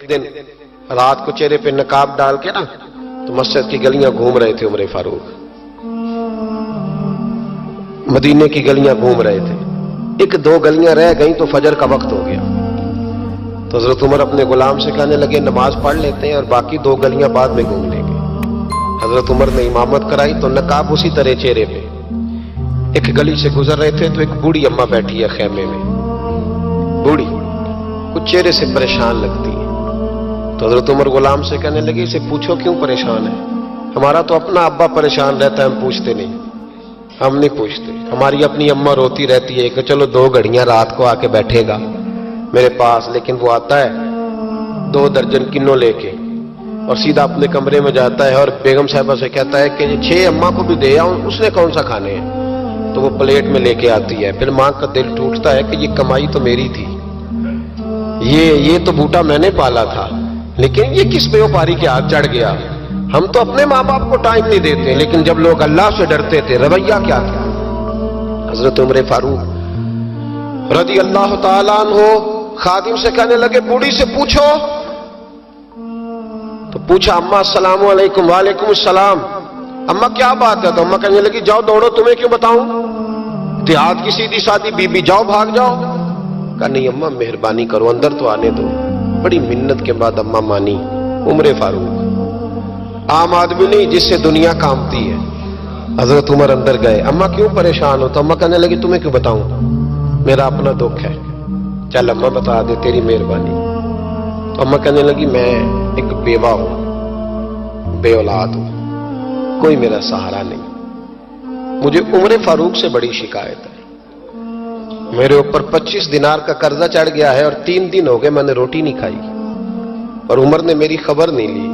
دن رات کو چہرے پہ نقاب ڈال کے نا تو مسجد کی گلیاں گھوم رہے تھے عمر فاروق، مدینے کی گلیاں گھوم رہے تھے. ایک دو گلیاں رہ گئیں تو فجر کا وقت ہو گیا. تو حضرت عمر اپنے غلام سے کہنے لگے نماز پڑھ لیتے ہیں اور باقی دو گلیاں بعد میں گھوم لیں گے. حضرت عمر نے امامت کرائی تو نقاب اسی طرح چہرے پہ. ایک گلی سے گزر رہے تھے تو ایک بوڑھی اماں بیٹھی ہے خیمے میں، بوڑھی کچھ چہرے سے پریشان لگتی ہے. تو حضرت عمر غلام سے کہنے لگے اسے پوچھو کیوں پریشان ہے؟ ہمارا تو اپنا ابا پریشان رہتا ہے، ہم پوچھتے نہیں. ہم نہیں پوچھتے. ہماری اپنی اماں روتی رہتی ہے کہ چلو دو گھڑیاں رات کو آ کے بیٹھے گا میرے پاس، لیکن وہ آتا ہے 2 درجن کنوں لے کے اور سیدھا اپنے کمرے میں جاتا ہے اور بیگم صاحبہ سے کہتا ہے کہ 6 اماں کو بھی دے آؤں، اس نے کون سا کھانے ہیں. تو وہ پلیٹ میں لے کے آتی ہے. پھر ماں کا دل ٹوٹتا ہے کہ یہ کمائی تو میری تھی، یہ تو بوٹا میں نے پالا تھا، لیکن یہ کس بیوپاری کے ہاتھ چڑھ گیا. ہم تو اپنے ماں باپ کو ٹائم نہیں دیتے، لیکن جب لوگ اللہ سے ڈرتے تھے رویہ کیا تھا. حضرت عمر فاروق رضی اللہ تعالیٰ عنہ خادم سے کہنے لگے بوڑھی سے پوچھو. تو پوچھا اماں السلام علیکم. وعلیکم السلام. اماں کیا بات ہے؟ تو اماں کہنے لگی جاؤ دوڑو، تمہیں کیوں بتاؤں، دیہات کی سیدھی سادی بی بی، جاؤ بھاگ جاؤ. کہا نہیں اماں مہربانی کرو اندر تو آنے دو. بڑی منت کے بعد اماں مانی. عمر فاروق عام آدمی نہیں جس سے دنیا کامتی ہے. حضرت عمر اندر گئے. اماں کیوں پریشان ہو؟ تو اماں کہنے لگی تمہیں کیوں بتاؤں، میرا اپنا دکھ ہے. چل اماں بتا دے، تیری مہربانی. تو اماں کہنے لگی میں ایک بیوہ ہوں، بے اولاد ہوں، کوئی میرا سہارا نہیں. مجھے عمر فاروق سے بڑی شکایت ہے. میرے اوپر 25 دینار کا قرضہ چڑھ گیا ہے اور 3 دن ہو گئے میں نے روٹی نہیں کھائی، اور عمر نے میری خبر نہیں لی.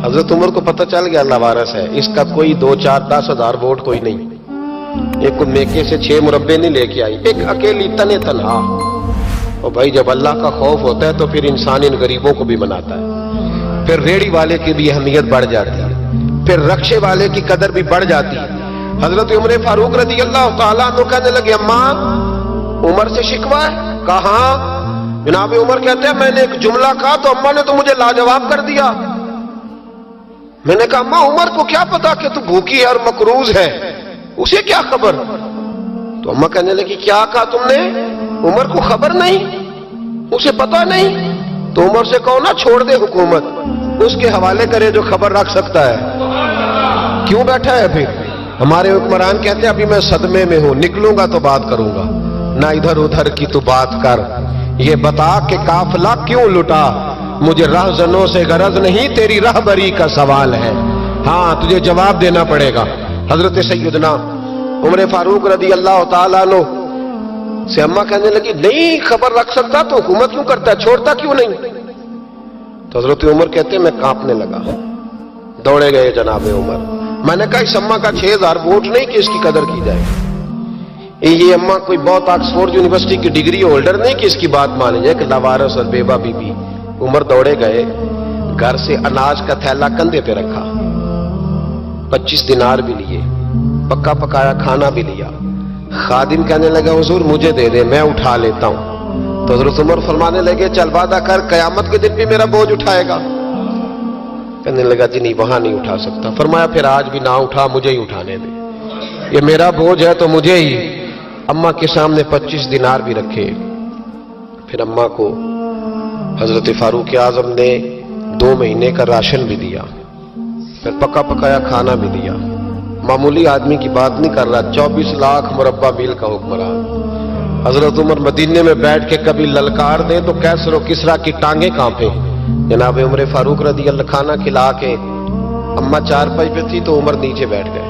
حضرت عمر کو پتہ چل گیا لاوارث ہے، اس کا کوئی 2 4 10 ہزار ووٹ کوئی نہیں. ایک کو میکے سے 6 مربے نہیں لے کے آئی، ایک اکیلی تنہا. اور بھائی جب اللہ کا خوف ہوتا ہے تو پھر انسان ان غریبوں کو بھی مناتا ہے. پھر ریڑھی والے کی بھی اہمیت بڑھ جاتی ہے، پھر رکشے والے کی قدر بھی بڑھ جاتی ہے. حضرت عمر فاروق رضی اللہ تعالیٰ عنہ کہنے لگے اماں عمر سے شکوہ ہے؟ کہاں؟ جناب عمر کہتے ہیں میں نے ایک جملہ کہا تو اماں نے تو مجھے لاجواب کر دیا. میں نے کہا اماں عمر کو کیا پتا کہ تو بھوکی ہے اور مقروض ہے، اسے کیا خبر؟ تو اماں کہنے لگی کیا کہا تم نے؟ عمر کو خبر نہیں، اسے پتا نہیں؟ تو عمر سے کہو نا چھوڑ دے حکومت، اس کے حوالے کرے جو خبر رکھ سکتا ہے. کیوں بیٹھا ہے پھر؟ ہمارے حکمران کہتے ہیں ابھی میں صدمے میں ہوں، نکلوں گا تو بات کروں گا. نہ ادھر ادھر کی تو بات کر، یہ بتا کہ قافلہ کیوں لٹا. مجھے رہزنوں سے غرض نہیں، تیری رہبری کا سوال ہے. ہاں تجھے جواب دینا پڑے گا. حضرت سیدنا عمر فاروق رضی اللہ تعالیٰ عنہ سے اماں کہنے لگی نہیں خبر رکھ سکتا تو حکومت کیوں کرتا ہے، چھوڑتا کیوں نہیں؟ تو حضرت عمر کہتے ہیں میں کانپنے لگا. دوڑے گئے جناب عمر. میں نے کہا اس اماں کا 6000 ووٹ نہیں کہ اس کی قدر کی جائے. یہ اماں کوئی بہت آکسفورڈ یونیورسٹی کی ڈگری ہولڈر نہیں کہ اس کی بات مانی جائے کہ لاوارث اور بیوہ بی بی. عمر دوڑے گئے، گھر سے اناج کا تھیلا کندھے پہ رکھا، 25 دینار بھی لیے، پکا پکایا کھانا بھی لیا. خادم کہنے لگا حضور مجھے دے دے میں اٹھا لیتا ہوں. تو حضرت عمر فرمانے لگے چل وعدہ کر قیامت کے دن بھی میرا بوجھ اٹھائے گا. کہنے لگا جی نہیں وہاں نہیں اٹھا سکتا. فرمایا پھر آج بھی نہ اٹھا، مجھے ہی اٹھانے دے، یہ میرا بوجھ ہے تو مجھے ہی. اماں کے سامنے 25 دینار بھی رکھے. پھر اماں کو حضرت فاروق اعظم نے 2 مہینے کا راشن بھی دیا، پھر پکا پکایا کھانا بھی دیا. معمولی آدمی کی بات نہیں کر رہا، 24 لاکھ مربع میل کا حکمران. حضرت عمر مدینے میں بیٹھ کے کبھی للکار دیں تو کیسر و کسریٰ کی ٹانگیں کانپیں. جناب عمر فاروق رضی اللہ کھانا کھلا کے اماں چارپائی پہ تھی تو عمر نیچے بیٹھ گئے.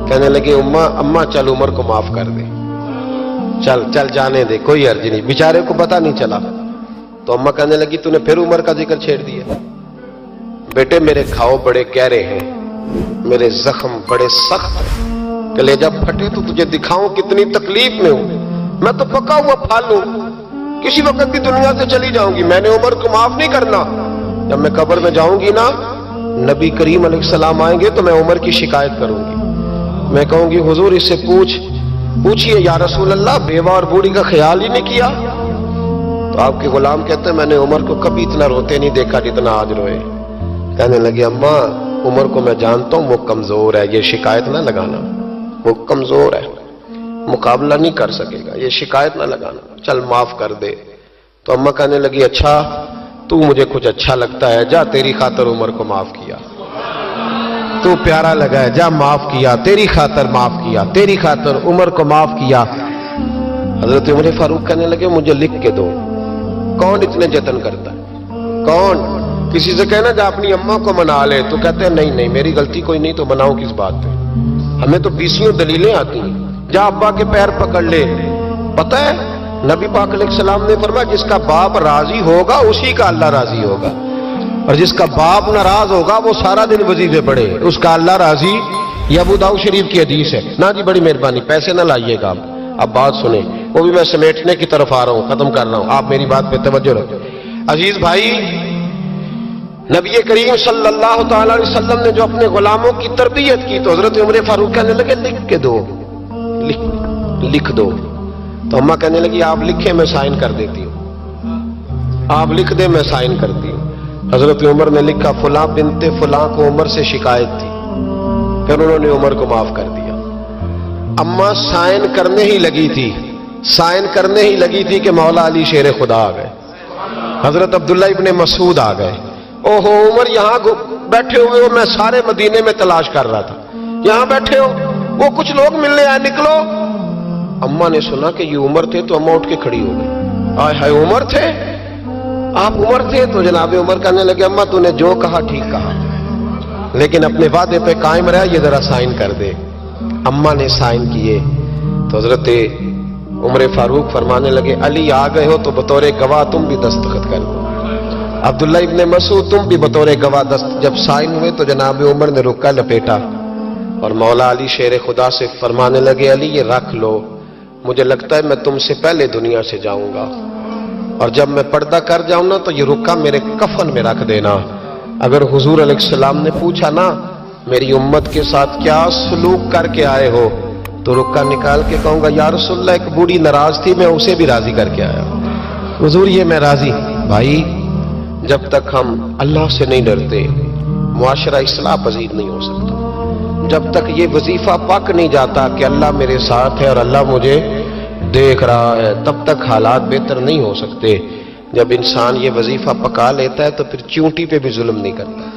کہنے لگے اماں چل عمر کو معاف کر دے، چل جانے دے، کوئی عرض نہیں، بیچارے کو پتہ نہیں چلا. تو اماں کہنے لگی تو نے پھر عمر کا ذکر چھیڑ دیا. بیٹے میرے گھاؤ بڑے گہرے ہیں، میرے زخم بڑے سخت ہیں، کلیجہ پھٹے تو تجھے دکھاؤں کتنی تکلیف میں ہوں. میں تو پکا ہوا پھل ہوں، کسی وقت بھی دنیا سے چلی جاؤں گی. میں نے عمر کو معاف نہیں کرنا. جب میں قبر میں جاؤں گی نا، نبی کریم علیہ السلام آئیں گے تو میں عمر کی شکایت کروں گی. میں کہوں گی حضور اس سے پوچھئے یا رسول اللہ بیوہ اور بوڑھی کا خیال ہی نہیں کیا. تو آپ کے غلام کہتے ہیں میں نے عمر کو کبھی اتنا روتے نہیں دیکھا جتنا آج روئے. کہنے لگے اماں عمر کو میں جانتا ہوں وہ کمزور ہے، یہ شکایت نہ لگانا، وہ کمزور ہے، مقابلہ نہیں کر سکے گا، یہ شکایت نہ لگانا، چل معاف کر دے. تو اماں کہنے لگی اچھا تو مجھے کچھ اچھا لگتا ہے، جا تیری خاطر عمر کو معاف کیا، تو پیارا لگا ہے، جا معاف کیا، تیری خاطر معاف کیا، تیری خاطر عمر کو معاف کیا. حضرت عمر فاروق کہنے لگے مجھے لکھ کے دو. کون اتنے جتن کرتا ہے؟ کون؟ کسی سے کہنا جا اپنی اماں کو منا لے، تو کہتے ہیں نہیں نہیں میری غلطی کوئی نہیں تو مناؤ کس بات پہ؟ ہمیں تو 20 دلیلیں آتی ہیں. جا ابا کے پیر پکڑ لے. پتہ ہے نبی پاک علیہ السلام نے فرمایا جس کا باپ راضی ہوگا اسی کا اللہ راضی ہوگا، اور جس کا باپ ناراض ہوگا وہ سارا دن وظیفے پڑھے، اس کا اللہ راضی. یہ ابو داؤد شریف کی حدیث ہے. نا جی بڑی مہربانی پیسے نہ لائیے گا. اب بات سنیں، وہ بھی میں سمیٹنے کی طرف آ رہا ہوں، ختم کر رہا ہوں، آپ میری بات پہ توجہ رکھیں. عزیز بھائی، نبی کریم صلی اللہ تعالی علیہ وسلم نے جو اپنے غلاموں کی تربیت کی تو حضرت عمر فاروق کہنے لگے لکھ کے دو، لکھ دو. تو اماں کہنے لگی آپ لکھیں میں سائن کر دیتی ہوں، آپ لکھ دیں میں سائن کرتی ہوں. حضرت عمر نے لکھا فلاں بنت فلاں کو عمر سے شکایت تھی، پھر انہوں نے عمر کو معاف کر دیا. اماں سائن کرنے ہی لگی تھی، سائن کرنے ہی لگی تھی کہ مولا علی شیر خدا آ گئے، حضرت عبداللہ ابن مسعود آ گئے. اوہو عمر یہاں بیٹھے ہوئے ہو، میں سارے مدینے میں تلاش کر رہا تھا، یہاں بیٹھے ہو، وہ کچھ لوگ ملنے آئے، نکلو. اماں نے سنا کہ یہ عمر تھے تو اماں اٹھ کے کھڑی ہو گئی. آئے ہائے عمر تھے، آپ عمر تھے؟ تو جناب عمر کہنے لگے اماں تو نے جو کہا ٹھیک کہا، لیکن اپنے وعدے پہ قائم رہا، یہ ذرا سائن کر دے. اماں نے سائن کیے تو حضرت عمر فاروق فرمانے لگے علی آ گئے ہو تو بطور گواہ تم بھی دستخط کر دو. عبداللہ ابن مسعود تم بھی بطور گواہ جب سائن ہوئے تو جناب عمر نے رکا لپیٹا اور مولا علی شیر خدا سے فرمانے لگے علی یہ رکھ لو، مجھے لگتا ہے میں تم سے پہلے دنیا سے جاؤں گا، اور جب میں پردہ کر جاؤں نا تو یہ رکا میرے کفن میں رکھ دینا. اگر حضور علیہ السلام نے پوچھا نا میری امت کے ساتھ کیا سلوک کر کے آئے ہو تو رکا نکال کے کہوں گا یا رسول اللہ ایک بوڑھی ناراض تھی میں اسے بھی راضی کر کے آیا حضور یہ میں راضی. بھائی جب تک ہم اللہ سے نہیں ڈرتے معاشرہ اصلاح پذیر نہیں ہو سکتا. جب تک یہ وظیفہ پک نہیں جاتا کہ اللہ میرے ساتھ ہے اور اللہ مجھے دیکھ رہا ہے تب تک حالات بہتر نہیں ہو سکتے. جب انسان یہ وظیفہ پکا لیتا ہے تو پھر چونٹی پہ بھی ظلم نہیں کرتا.